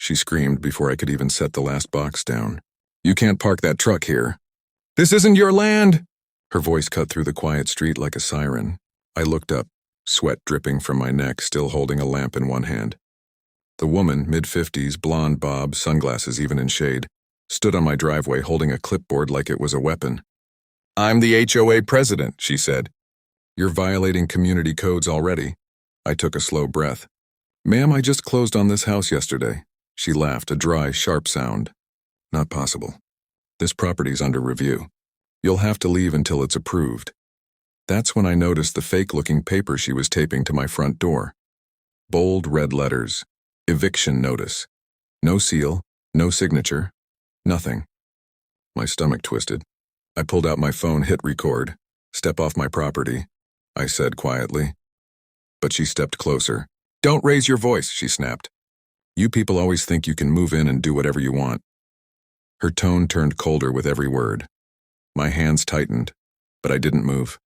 she screamed before I could even set the last box down. "You can't park that truck here." "This isn't your land!" Her voice cut through the quiet street like a siren. I looked up, sweat dripping from my neck, still holding a lamp in one hand. The woman, mid-50s, blonde bob, sunglasses even in shade, stood on my driveway holding a clipboard like it was a weapon. "I'm the HOA president," she said. "You're violating community codes already." I took a slow breath. "Ma'am, I just closed on this house yesterday." She laughed, a dry, sharp sound. "Not possible. This property's under review. You'll have to leave until it's approved." That's when I noticed the fake-looking paper she was taping to my front door. Bold red letters. Eviction notice. No seal, no signature, nothing. My stomach twisted. I pulled out my phone, hit record. "Step off my property," I said quietly. But she stepped closer. "Don't raise your voice," she snapped. "You people always think you can move in and do whatever you want." Her tone turned colder with every word. My hands tightened, but I didn't move.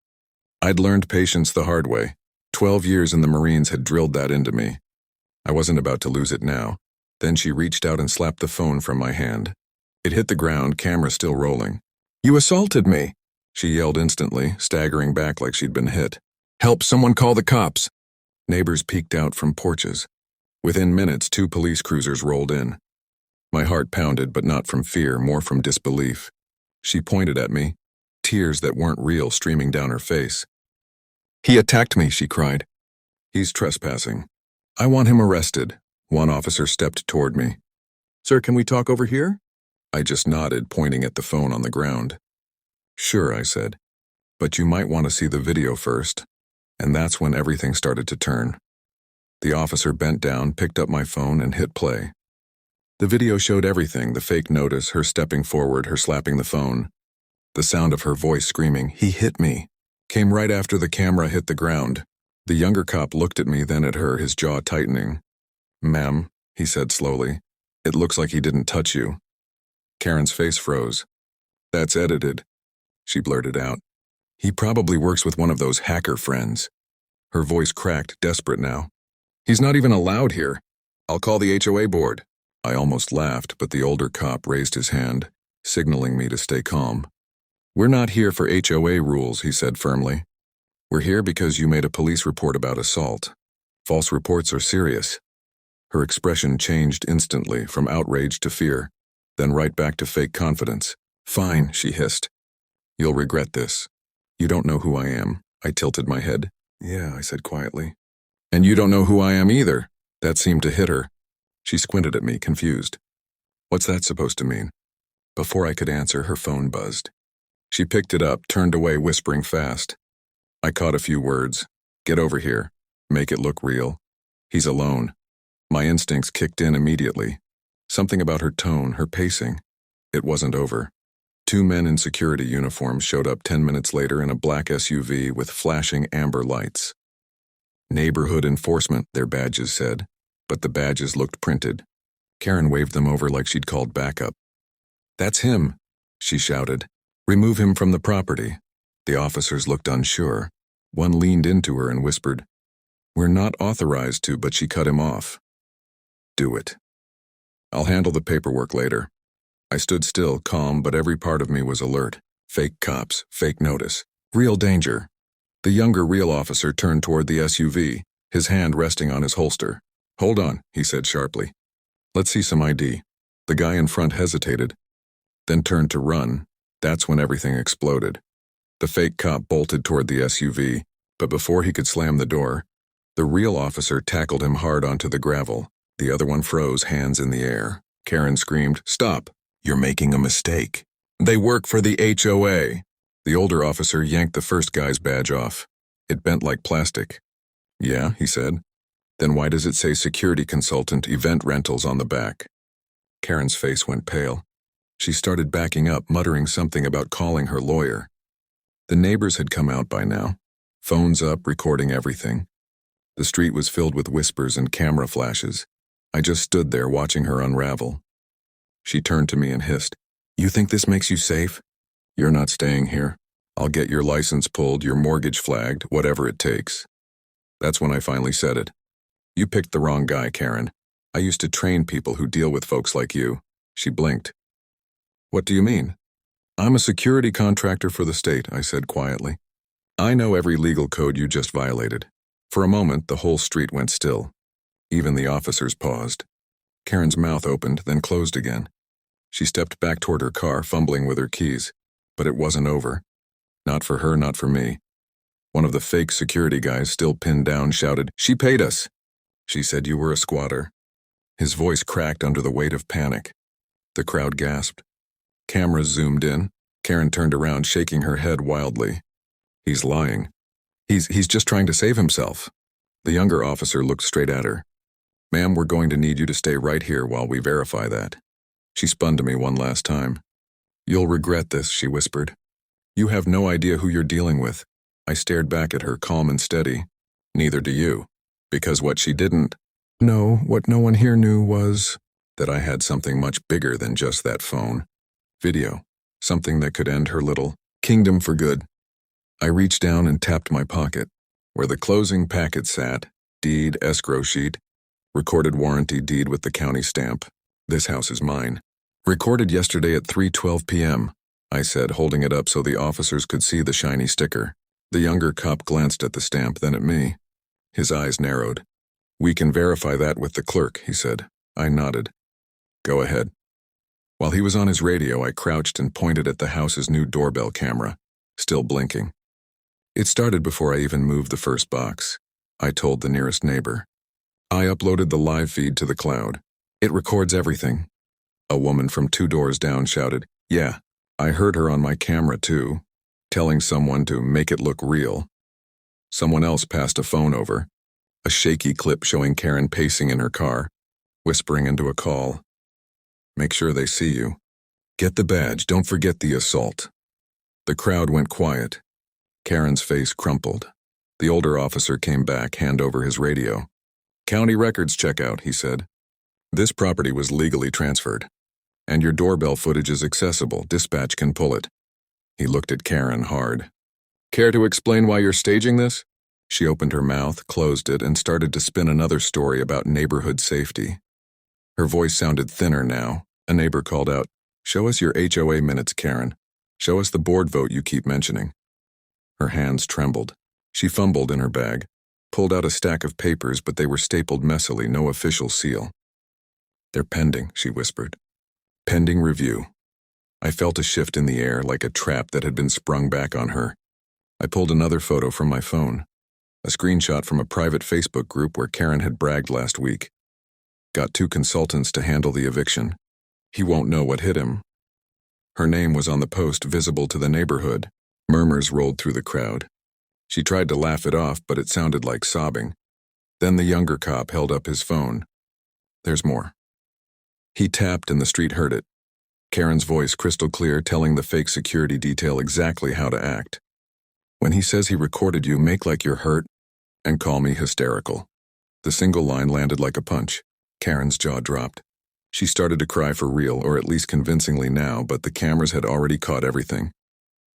I'd learned patience the hard way. 12 years in the Marines had drilled that into me. I wasn't about to lose it now. Then she reached out and slapped the phone from my hand. It hit the ground, camera still rolling. "You assaulted me," she yelled instantly, staggering back like she'd been hit. "Help, someone call the cops." Neighbors peeked out from porches. Within minutes, 2 police cruisers rolled in. My heart pounded, but not from fear, more from disbelief. She pointed at me, tears that weren't real streaming down her face. "He attacked me," she cried. "He's trespassing. I want him arrested." One officer stepped toward me. "Sir, can we talk over here?" I just nodded, pointing at the phone on the ground. "Sure," I said. "But you might want to see the video first." And that's when everything started to turn. The officer bent down, picked up my phone, and hit play. The video showed everything, the fake notice, her stepping forward, her slapping the phone. The sound of her voice screaming, "He hit me," came right after the camera hit the ground. The younger cop looked at me, then at her, his jaw tightening. "Ma'am," he said slowly, "it looks like he didn't touch you." Karen's face froze. "That's edited," she blurted out. "He probably works with one of those hacker friends." Her voice cracked, desperate now. "He's not even allowed here. I'll call the HOA board." I almost laughed, but the older cop raised his hand, signaling me to stay calm. "We're not here for HOA rules," he said firmly. "We're here because you made a police report about assault. False reports are serious." Her expression changed instantly, from outrage to fear, then right back to fake confidence. "Fine," she hissed. "You'll regret this. You don't know who I am." I tilted my head. "Yeah," I said quietly. "And you don't know who I am either." That seemed to hit her. She squinted at me, confused. "What's that supposed to mean?" Before I could answer, her phone buzzed. She picked it up, turned away, whispering fast. I caught a few words. "Get over here. Make it look real. He's alone." My instincts kicked in immediately. Something about her tone, her pacing. It wasn't over. 2 men in security uniforms showed up 10 minutes later in a black SUV with flashing amber lights. Neighborhood enforcement, their badges said, but the badges looked printed. Karen waved them over like she'd called backup. "That's him," she shouted. "Remove him from the property." The officers looked unsure. One leaned into her and whispered, "We're not authorized to," but she cut him off. "Do it. I'll handle the paperwork later." I stood still, calm, but every part of me was alert. Fake cops, fake notice, real danger. The younger real officer turned toward the SUV, his hand resting on his holster. "Hold on," he said sharply. "Let's see some ID." The guy in front hesitated, then turned to run. That's when everything exploded. The fake cop bolted toward the SUV, but before he could slam the door, the real officer tackled him hard onto the gravel. The other one froze, hands in the air. Karen screamed, "Stop! You're making a mistake. They work for the HOA." The older officer yanked the first guy's badge off. It bent like plastic. "Yeah," he said. "Then why does it say security consultant, event rentals on the back?" Karen's face went pale. She started backing up, muttering something about calling her lawyer. The neighbors had come out by now, phones up, recording everything. The street was filled with whispers and camera flashes. I just stood there watching her unravel. She turned to me and hissed, "You think this makes you safe? You're not staying here. I'll get your license pulled, your mortgage flagged, whatever it takes." That's when I finally said it. "You picked the wrong guy, Karen. I used to train people who deal with folks like you. She blinked. What do you mean? I'm a security contractor for the state, I said quietly. I know every legal code you just violated. For a moment, the whole street went still. Even the officers paused. Karen's mouth opened, then closed again. She stepped back toward her car, fumbling with her keys. But it wasn't over. Not for her, not for me. One of the fake security guys, still pinned down, shouted, "She paid us!" She said you were a squatter. His voice cracked under the weight of panic. The crowd gasped. Cameras zoomed in. Karen turned around, shaking her head wildly. He's lying. He's just trying to save himself. The younger officer looked straight at her. Ma'am, we're going to need you to stay right here while we verify that. She spun to me one last time. You'll regret this, she whispered. You have no idea who you're dealing with. I stared back at her, calm and steady. Neither do you. Because what she didn't know, what no one here knew, was that I had something much bigger than just that phone. Video. Something that could end her little kingdom for good. I reached down and tapped my pocket. Where the closing packet sat, deed, escrow sheet, recorded warranty deed with the county stamp. This house is mine. Recorded yesterday at 3:12 p.m., I said, holding it up so the officers could see the shiny sticker. The younger cop glanced at the stamp, then at me. His eyes narrowed. We can verify that with the clerk, he said. I nodded. Go ahead. While he was on his radio, I crouched and pointed at the house's new doorbell camera, still blinking. It started before I even moved the first box. I told the nearest neighbor. I uploaded the live feed to the cloud. It records everything. A woman from 2 doors down shouted, Yeah, I heard her on my camera too, telling someone to make it look real. Someone else passed a phone over, a shaky clip showing Karen pacing in her car, whispering into a call. Make sure they see you. Get the badge, don't forget the assault. The crowd went quiet. Karen's face crumpled. The older officer came back, hand over his radio. County records checkout, he said. This property was legally transferred. And your doorbell footage is accessible. Dispatch can pull it. He looked at Karen hard. Care to explain why you're staging this? She opened her mouth, closed it, and started to spin another story about neighborhood safety. Her voice sounded thinner now. A neighbor called out, Show us your HOA minutes, Karen. Show us the board vote you keep mentioning. Her hands trembled. She fumbled in her bag, pulled out a stack of papers, but they were stapled messily, no official seal. They're pending, she whispered. Pending review. I felt a shift in the air, like a trap that had been sprung back on her. I pulled another photo from my phone, a screenshot from a private Facebook group where Karen had bragged last week. Got 2 consultants to handle the eviction. He won't know what hit him. Her name was on the post, visible to the neighborhood. Murmurs rolled through the crowd. She tried to laugh it off, but it sounded like sobbing. Then the younger cop held up his phone. There's more. He tapped and the street heard it. Karen's voice crystal clear, telling the fake security detail exactly how to act. When he says he recorded you, make like you're hurt and call me hysterical. The single line landed like a punch. Karen's jaw dropped. She started to cry for real, or at least convincingly now, but the cameras had already caught everything.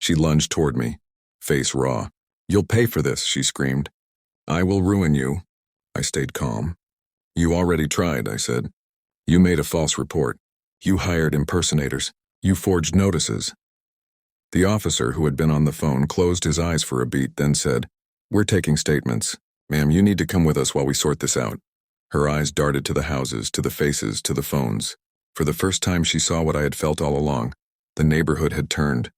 She lunged toward me, face raw. You'll pay for this, she screamed. I will ruin you. I stayed calm. You already tried, I said. You made a false report. You hired impersonators. You forged notices. The officer, who had been on the phone, closed his eyes for a beat, then said, We're taking statements. Ma'am, you need to come with us while we sort this out. Her eyes darted to the houses, to the faces, to the phones. For the first time she saw what I had felt all along. The neighborhood had turned.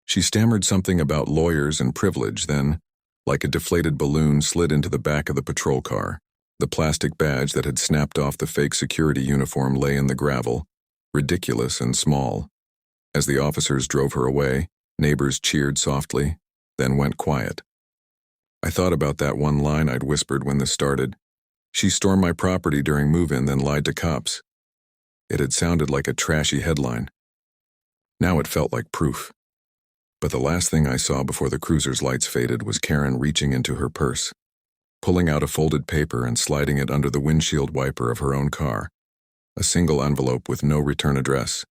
She stammered something about lawyers and privilege, then, like a deflated balloon, slid into the back of the patrol car. The plastic badge that had snapped off the fake security uniform lay in the gravel, ridiculous and small. As the officers drove her away, neighbors cheered softly, then went quiet. I thought about that one line I'd whispered when this started. She stormed my property during move-in, then lied to cops. It had sounded like a trashy headline. Now it felt like proof. But the last thing I saw before the cruiser's lights faded was Karen reaching into her purse, pulling out a folded paper and sliding it under the windshield wiper of her own car, a single envelope with no return address.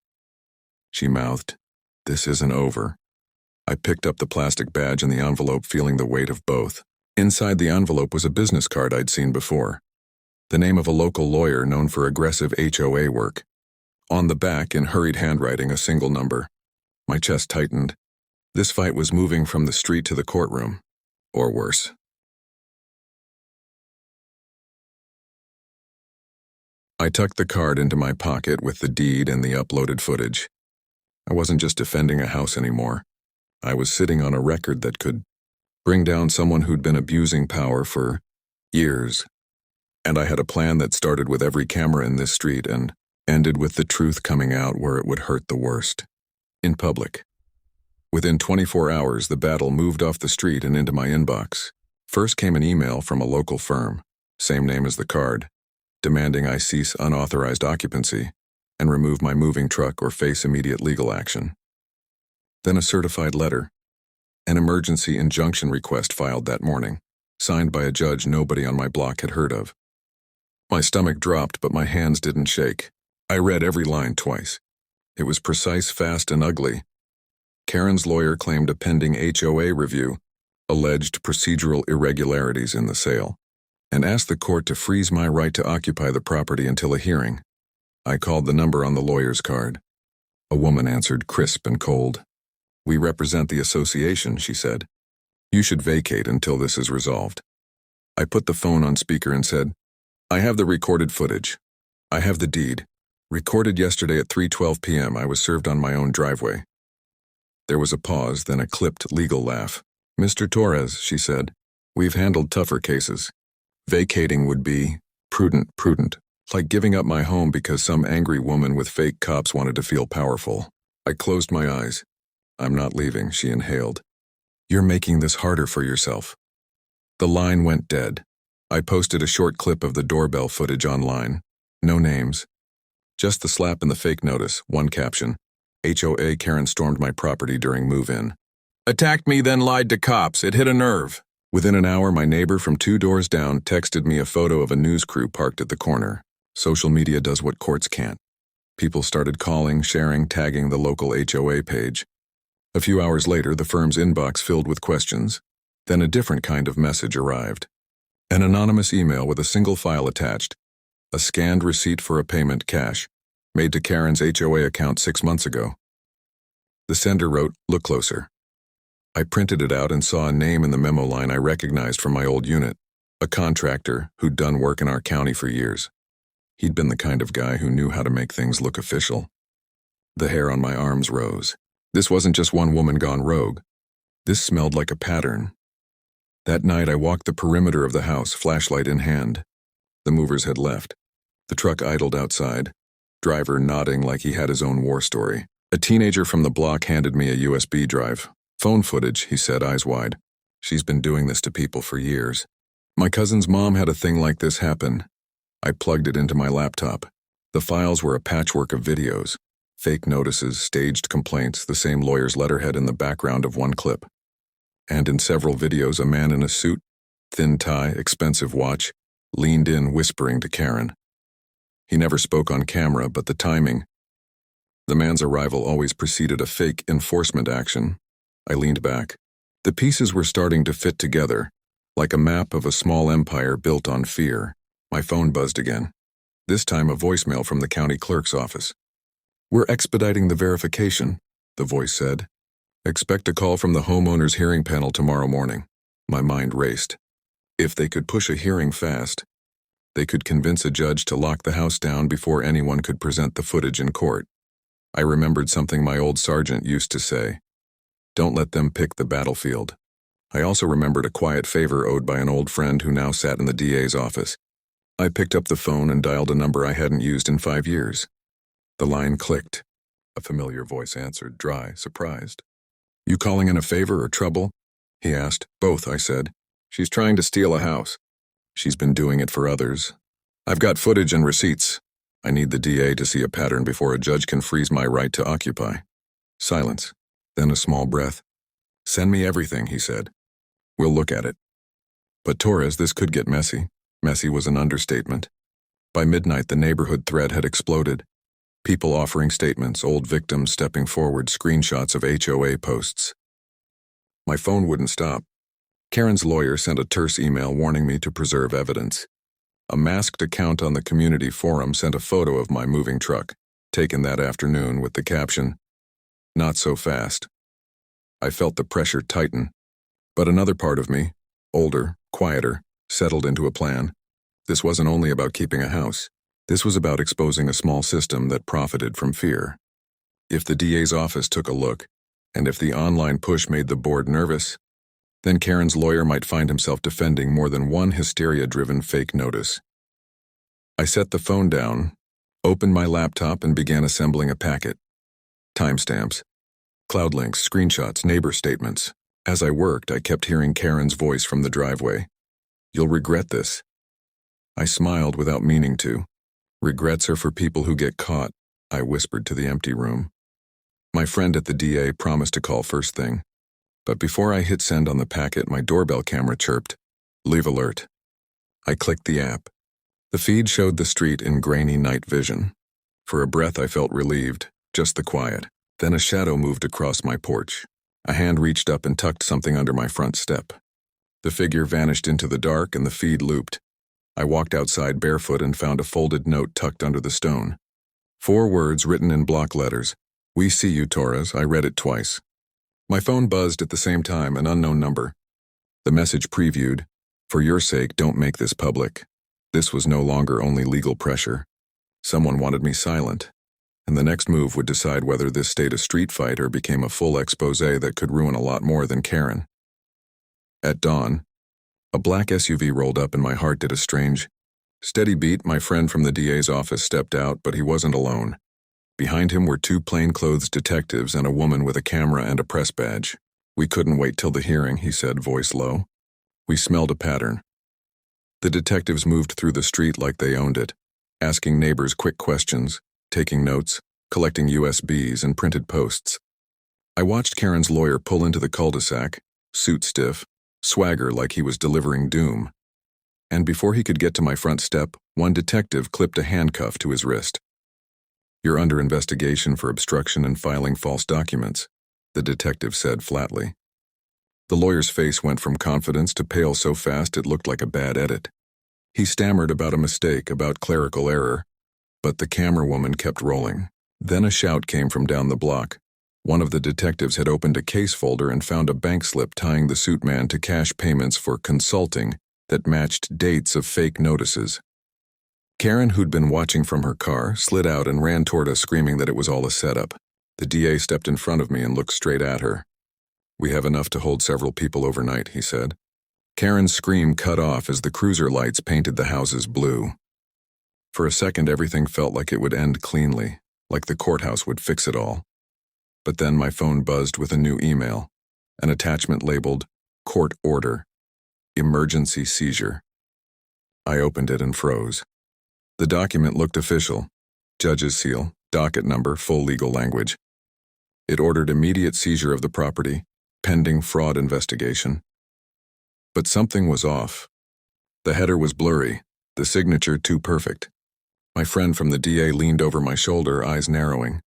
She mouthed, This isn't over. I picked up the plastic badge and the envelope, feeling the weight of both. Inside the envelope was a business card I'd seen before. the name of a local lawyer known for aggressive HOA work. On the back, in hurried handwriting, a single number. My chest tightened. This fight was moving from the street to the courtroom. Or worse. I tucked the card into my pocket with the deed and the uploaded footage. I wasn't just defending a house anymore. I was sitting on a record that could bring down someone who'd been abusing power for years. And I had a plan that started with every camera in this street and ended with the truth coming out where it would hurt the worst. In public. Within 24 hours, the battle moved off the street and into my inbox. First came an email from a local firm, same name as the card, demanding I cease unauthorized occupancy and remove my moving truck or face immediate legal action. Then a certified letter, an emergency injunction request filed that morning, signed by a judge nobody on my block had heard of. My stomach dropped, but my hands didn't shake. I read every line twice. It was precise, fast, and ugly. Karen's lawyer claimed a pending HOA review, alleged procedural irregularities in the sale, and asked the court to freeze my right to occupy the property until a hearing. I called the number on the lawyer's card. A woman answered, crisp and cold. "We represent the association," she said. "You should vacate until this is resolved." I put the phone on speaker and said, "I have the recorded footage. I have the deed. Recorded yesterday at 3:12 p.m. I was served on my own driveway." There was a pause, then a clipped legal laugh. "Mr. Torres," she said, "we've handled tougher cases. Vacating would be prudent, like giving up my home because some angry woman with fake cops wanted to feel powerful." I closed my eyes. "I'm not leaving," she inhaled. "You're making this harder for yourself." The line went dead. I posted a short clip of the doorbell footage online. No names. Just the slap and the fake notice, one caption. HOA Karen stormed my property during move-in. "Attacked me, then lied to cops. It hit a nerve." Within an hour, my neighbor from 2 doors down texted me a photo of a news crew parked at the corner. Social media does what courts can't. People started calling, sharing, tagging the local HOA page. A few hours later, the firm's inbox filled with questions. Then a different kind of message arrived. An anonymous email with a single file attached. A scanned receipt for a payment, cash, made to Karen's HOA account 6 months ago. The sender wrote, "Look closer." I printed it out and saw a name in the memo line I recognized from my old unit, a contractor who'd done work in our county for years. He'd been the kind of guy who knew how to make things look official. The hair on my arms rose. This wasn't just one woman gone rogue. This smelled like a pattern. That night I walked the perimeter of the house, flashlight in hand. The movers had left. The truck idled outside, driver nodding like he had his own war story. A teenager from the block handed me a USB drive. "Phone footage," he said, eyes wide. "She's been doing this to people for years. My cousin's mom had a thing like this happen." I plugged it into my laptop. The files were a patchwork of videos. Fake notices, staged complaints, the same lawyer's letterhead in the background of one clip. And in several videos, a man in a suit, thin tie, expensive watch, leaned in whispering to Karen. He never spoke on camera, but the timing. The man's arrival always preceded a fake enforcement action. I leaned back. The pieces were starting to fit together, like a map of a small empire built on fear. My phone buzzed again. This time a voicemail from the county clerk's office. "We're expediting the verification," the voice said. "Expect a call from the homeowner's hearing panel tomorrow morning." My mind raced. If they could push a hearing fast, they could convince a judge to lock the house down before anyone could present the footage in court. I remembered something my old sergeant used to say. Don't let them pick the battlefield. I also remembered a quiet favor owed by an old friend who now sat in the DA's office. I picked up the phone and dialed a number I hadn't used in 5 years. The line clicked. A familiar voice answered, dry, surprised. "You calling in a favor or trouble?" he asked. "Both," I said. "She's trying to steal a house. She's been doing it for others. I've got footage and receipts. I need the DA to see a pattern before a judge can freeze my right to occupy." Silence, then a small breath. "Send me everything," he said. "We'll look at it." But Torres, this could get messy. Messy was an understatement. By midnight, the neighborhood thread had exploded. People offering statements, old victims stepping forward, screenshots of HOA posts. My phone wouldn't stop. Karen's lawyer sent a terse email warning me to preserve evidence. A masked account on the community forum sent a photo of my moving truck, taken that afternoon with the caption, "Not so fast." I felt the pressure tighten, but another part of me, older, quieter, settled into a plan. This wasn't only about keeping a house. This was about exposing a small system that profited from fear. If the DA's office took a look, and if the online push made the board nervous, then Karen's lawyer might find himself defending more than one hysteria-driven fake notice. I set the phone down, opened my laptop, and began assembling a packet. Timestamps, cloud links, screenshots, neighbor statements. As I worked, I kept hearing Karen's voice from the driveway. "You'll regret this." I smiled without meaning to. "Regrets are for people who get caught," I whispered to the empty room. My friend at the DA promised to call first thing. But before I hit send on the packet, my doorbell camera chirped, "Leave alert." I clicked the app. The feed showed the street in grainy night vision. For a breath I felt relieved, just the quiet. Then a shadow moved across my porch. A hand reached up and tucked something under my front step. The figure vanished into the dark and the feed looped. I walked outside barefoot and found a folded note tucked under the stone. 4 words written in block letters. "We see you, Torres." I read it twice. My phone buzzed at the same time, an unknown number. The message previewed, "For your sake, don't make this public." This was no longer only legal pressure. Someone wanted me silent, and the next move would decide whether this stayed a street fight or became a full expose that could ruin a lot more than Karen. At dawn, a black SUV rolled up and my heart did a strange, steady beat. My friend from the DA's office stepped out, but he wasn't alone. Behind him were 2 plainclothes detectives and a woman with a camera and a press badge. "We couldn't wait till the hearing," he said, voice low. We smelled a pattern. The detectives moved through the street like they owned it, asking neighbors quick questions, taking notes, collecting USBs and printed posts. I watched Karen's lawyer pull into the cul-de-sac, suit stiff, swagger like he was delivering doom. And before he could get to my front step, one detective clipped a handcuff to his wrist. "You're under investigation for obstruction and filing false documents," the detective said flatly. The lawyer's face went from confidence to pale so fast it looked like a bad edit. He stammered about a mistake, about clerical error, but the camera woman kept rolling. Then a shout came from down the block. One of the detectives had opened a case folder and found a bank slip tying the suit man to cash payments for consulting that matched dates of fake notices. Karen, who'd been watching from her car, slid out and ran toward us screaming that it was all a setup. The DA stepped in front of me and looked straight at her. "We have enough to hold several people overnight," he said. Karen's scream cut off as the cruiser lights painted the houses blue. For a second, everything felt like it would end cleanly, like the courthouse would fix it all. But then my phone buzzed with a new email, an attachment labeled, "Court Order, Emergency Seizure." I opened it and froze. The document looked official. Judge's seal, docket number, full legal language. It ordered immediate seizure of the property, pending fraud investigation. But something was off. The header was blurry, the signature too perfect. My friend from the DA leaned over my shoulder, eyes narrowing.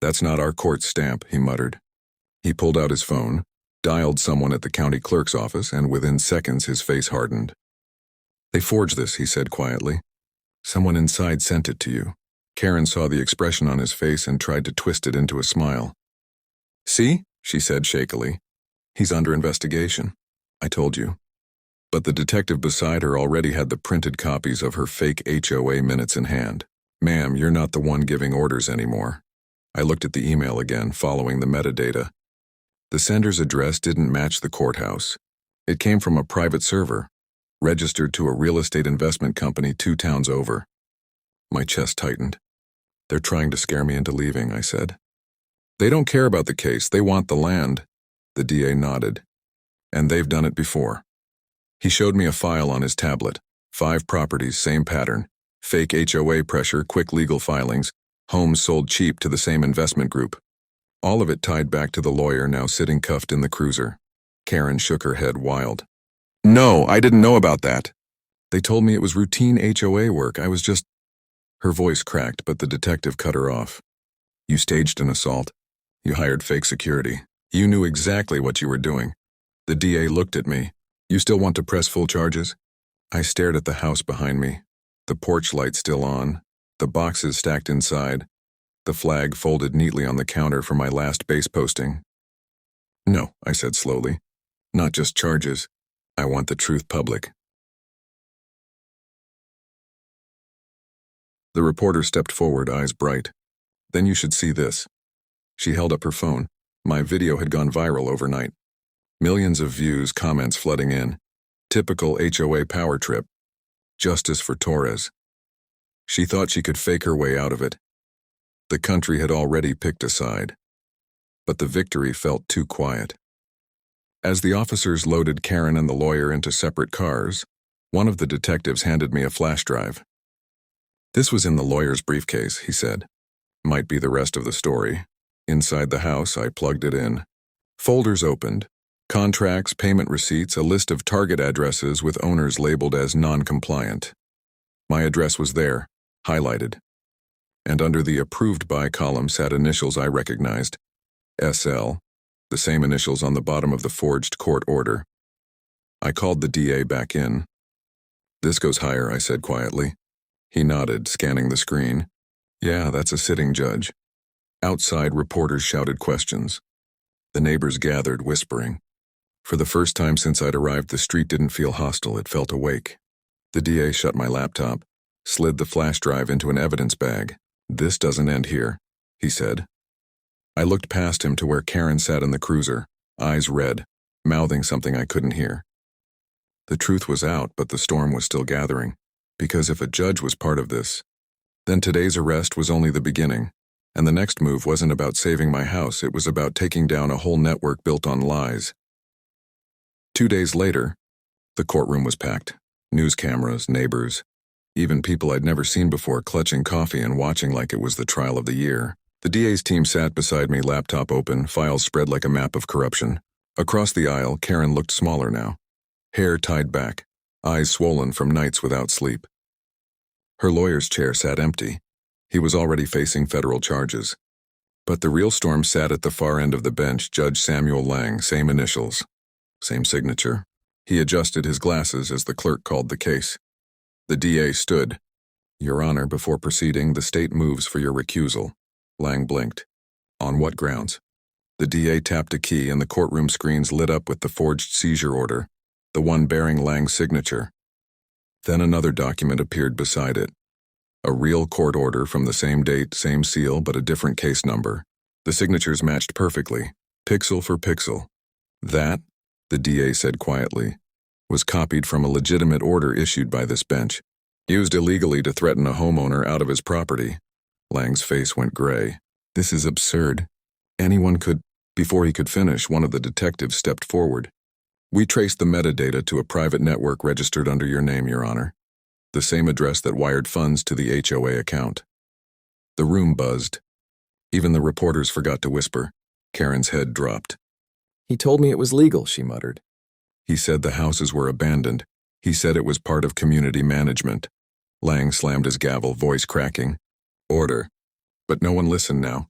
"That's not our court stamp," he muttered. He pulled out his phone, dialed someone at the county clerk's office, and within seconds his face hardened. "They forged this," he said quietly. "Someone inside sent it to you." Karen saw the expression on his face and tried to twist it into a smile. "See?" she said shakily. "He's under investigation. I told you." But the detective beside her already had the printed copies of her fake HOA minutes in hand. "Ma'am, you're not the one giving orders anymore." I looked at the email again, following the metadata. The sender's address didn't match the courthouse. It came from a private server, registered to a real estate investment company 2 towns over. My chest tightened. "They're trying to scare me into leaving," I said. "They don't care about the case, they want the land." The DA nodded. "And they've done it before." He showed me a file on his tablet. 5 properties, same pattern. Fake HOA pressure, quick legal filings, homes sold cheap to the same investment group. All of it tied back to the lawyer now sitting cuffed in the cruiser. Karen shook her head wild. "No, I didn't know about that. They told me it was routine HOA work. I was just..." Her voice cracked, but the detective cut her off. "You staged an assault. You hired fake security. You knew exactly what you were doing." The DA looked at me. "You still want to press full charges?" I stared at the house behind me, the porch light still on, the boxes stacked inside, the flag folded neatly on the counter for my last base posting. No, I said slowly. Not just charges. I want the truth public. The reporter stepped forward, eyes bright. Then you should see this. She held up her phone. My video had gone viral overnight. Millions of views, comments flooding in. Typical HOA power trip. Justice for Torres. She thought she could fake her way out of it. The country had already picked a side. But the victory felt too quiet. As the officers loaded Karen and the lawyer into separate cars, one of the detectives handed me a flash drive. This was in the lawyer's briefcase, he said. Might be the rest of the story. Inside the house, I plugged it in. Folders opened. Contracts, payment receipts, a list of target addresses with owners labeled as non-compliant. My address was there, highlighted. And under the approved by column sat initials I recognized. SL, the same initials on the bottom of the forged court order. I called the DA back in. This goes higher, I said quietly. He nodded, scanning the screen. Yeah, that's a sitting judge. Outside, reporters shouted questions. The neighbors gathered, whispering. For the first time since I'd arrived, the street didn't feel hostile, it felt awake. The DA shut my laptop, slid the flash drive into an evidence bag. This doesn't end here, he said. I looked past him to where Karen sat in the cruiser, eyes red, mouthing something I couldn't hear. The truth was out, but the storm was still gathering, because if a judge was part of this, then today's arrest was only the beginning, and the next move wasn't about saving my house, it was about taking down a whole network built on lies. 2 days later, the courtroom was packed. News cameras, neighbors, even people I'd never seen before clutching coffee and watching like it was the trial of the year. The DA's team sat beside me, laptop open, files spread like a map of corruption. Across the aisle, Karen looked smaller now. Hair tied back, eyes swollen from nights without sleep. Her lawyer's chair sat empty. He was already facing federal charges. But the real storm sat at the far end of the bench, Judge Samuel Lang, same initials, same signature. He adjusted his glasses as the clerk called the case. The DA stood. Your Honor, before proceeding, the state moves for your recusal. Lang blinked. On what grounds? The DA tapped a key and the courtroom screens lit up with the forged seizure order, the one bearing Lang's signature. Then another document appeared beside it. A real court order from the same date, same seal, but a different case number. The signatures matched perfectly, pixel for pixel. That, the DA said quietly, was copied from a legitimate order issued by this bench, used illegally to threaten a homeowner out of his property. Lang's face went gray. This is absurd. Anyone could. Before he could finish, one of the detectives stepped forward. We traced the metadata to a private network registered under your name, Your Honor. The same address that wired funds to the HOA account. The room buzzed. Even the reporters forgot to whisper. Karen's head dropped. He told me it was legal, she muttered. He said the houses were abandoned. He said it was part of community management. Lang slammed his gavel, voice cracking. Order. But no one listened now.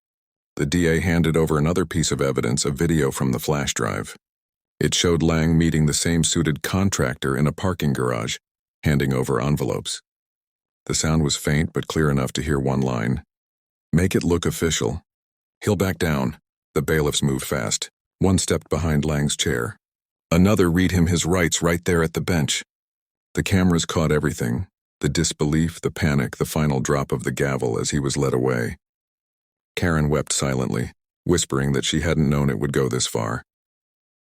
The DA handed over another piece of evidence, a video from the flash drive. It showed Lang meeting the same suited contractor in a parking garage, handing over envelopes. The sound was faint but clear enough to hear one line. Make it look official. He'll back down. The bailiffs moved fast. One stepped behind Lang's chair. Another read him his rights right there at the bench. The cameras caught everything. The disbelief, the panic, the final drop of the gavel as he was led away. Karen wept silently, whispering that she hadn't known it would go this far.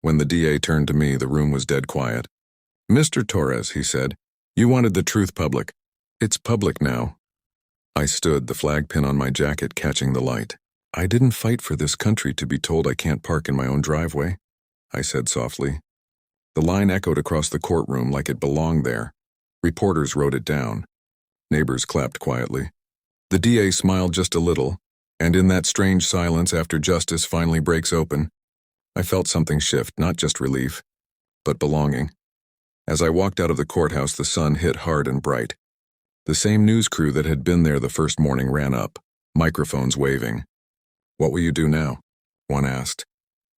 When the DA turned to me, the room was dead quiet. Mr. Torres, he said, you wanted the truth public. It's public now. I stood, the flag pin on my jacket catching the light. I didn't fight for this country to be told I can't park in my own driveway, I said softly. The line echoed across the courtroom like it belonged there. Reporters wrote it down. Neighbors clapped quietly. The DA smiled just a little, and in that strange silence after justice finally breaks open, I felt something shift, not just relief, but belonging. As I walked out of the courthouse, the sun hit hard and bright. The same news crew that had been there the first morning ran up, microphones waving. What will you do now? One asked.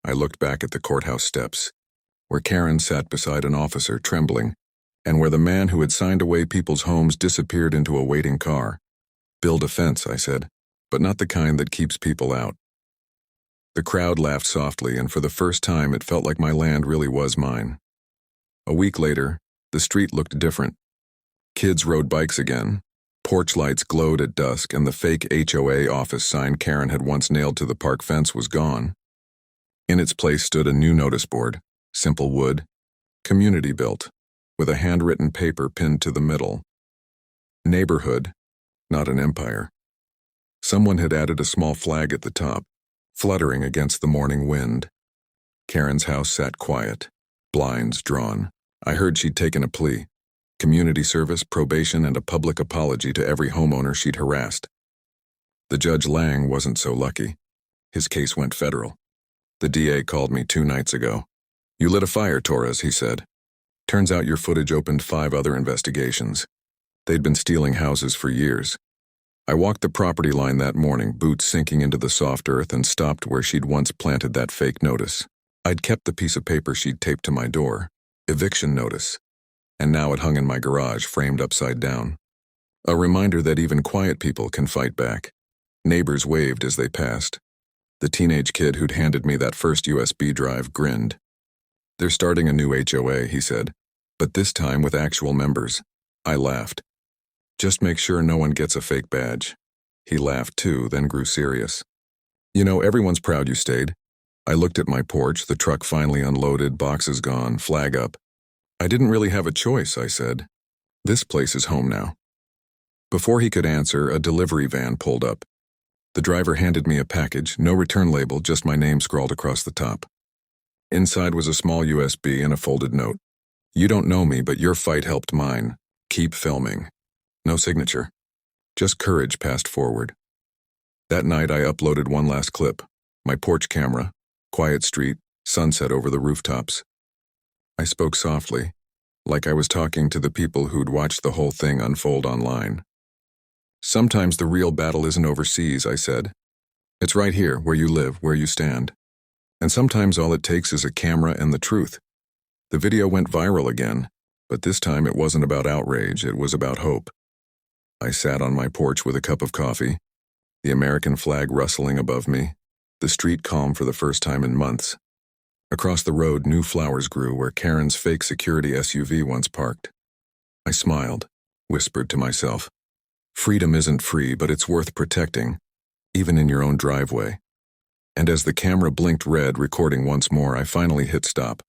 I looked back at the courthouse steps, where Karen sat beside an officer, trembling, and where the man who had signed away people's homes disappeared into a waiting car. Build a fence, I said, but not the kind that keeps people out. The crowd laughed softly, and for the first time it felt like my land really was mine. A week later, the street looked different. Kids rode bikes again. Porch lights glowed at dusk, and the fake HOA office sign Karen had once nailed to the park fence was gone. In its place stood a new notice board, simple wood, community built, with a handwritten paper pinned to the middle. Neighborhood, not an empire. Someone had added a small flag at the top, fluttering against the morning wind. Karen's house sat quiet, blinds drawn. I heard she'd taken a plea: community service, probation, and a public apology to every homeowner she'd harassed. The Judge Lang wasn't so lucky. His case went federal. The DA called me 2 nights ago. "You lit a fire, Torres," he said. "Turns out your footage opened 5 other investigations. They'd been stealing houses for years." I walked the property line that morning, boots sinking into the soft earth, and stopped where she'd once planted that fake notice. I'd kept the piece of paper she'd taped to my door, eviction notice, and now it hung in my garage, framed upside down. A reminder that even quiet people can fight back. Neighbors waved as they passed. The teenage kid who'd handed me that first USB drive grinned. "They're starting a new HOA," he said, "but this time with actual members." I laughed. "Just make sure no one gets a fake badge." He laughed too, then grew serious. "You know, everyone's proud you stayed." I looked at my porch, the truck finally unloaded, boxes gone, flag up. "I didn't really have a choice," I said. "This place is home now." Before he could answer, a delivery van pulled up. The driver handed me a package, no return label, just my name scrawled across the top. Inside was a small USB and a folded note. "You don't know me, but your fight helped mine. Keep filming." No signature. Just courage passed forward. That night I uploaded one last clip. My porch camera, quiet street, sunset over the rooftops. I spoke softly, like I was talking to the people who'd watched the whole thing unfold online. "Sometimes the real battle isn't overseas," I said. "It's right here, where you live, where you stand. And sometimes all it takes is a camera and the truth." The video went viral again, but this time it wasn't about outrage, it was about hope. I sat on my porch with a cup of coffee, the American flag rustling above me, the street calm for the first time in months. Across the road, new flowers grew where Karen's fake security SUV once parked. I smiled, whispered to myself, "Freedom isn't free, but it's worth protecting, even in your own driveway." And as the camera blinked red, recording once more, I finally hit stop.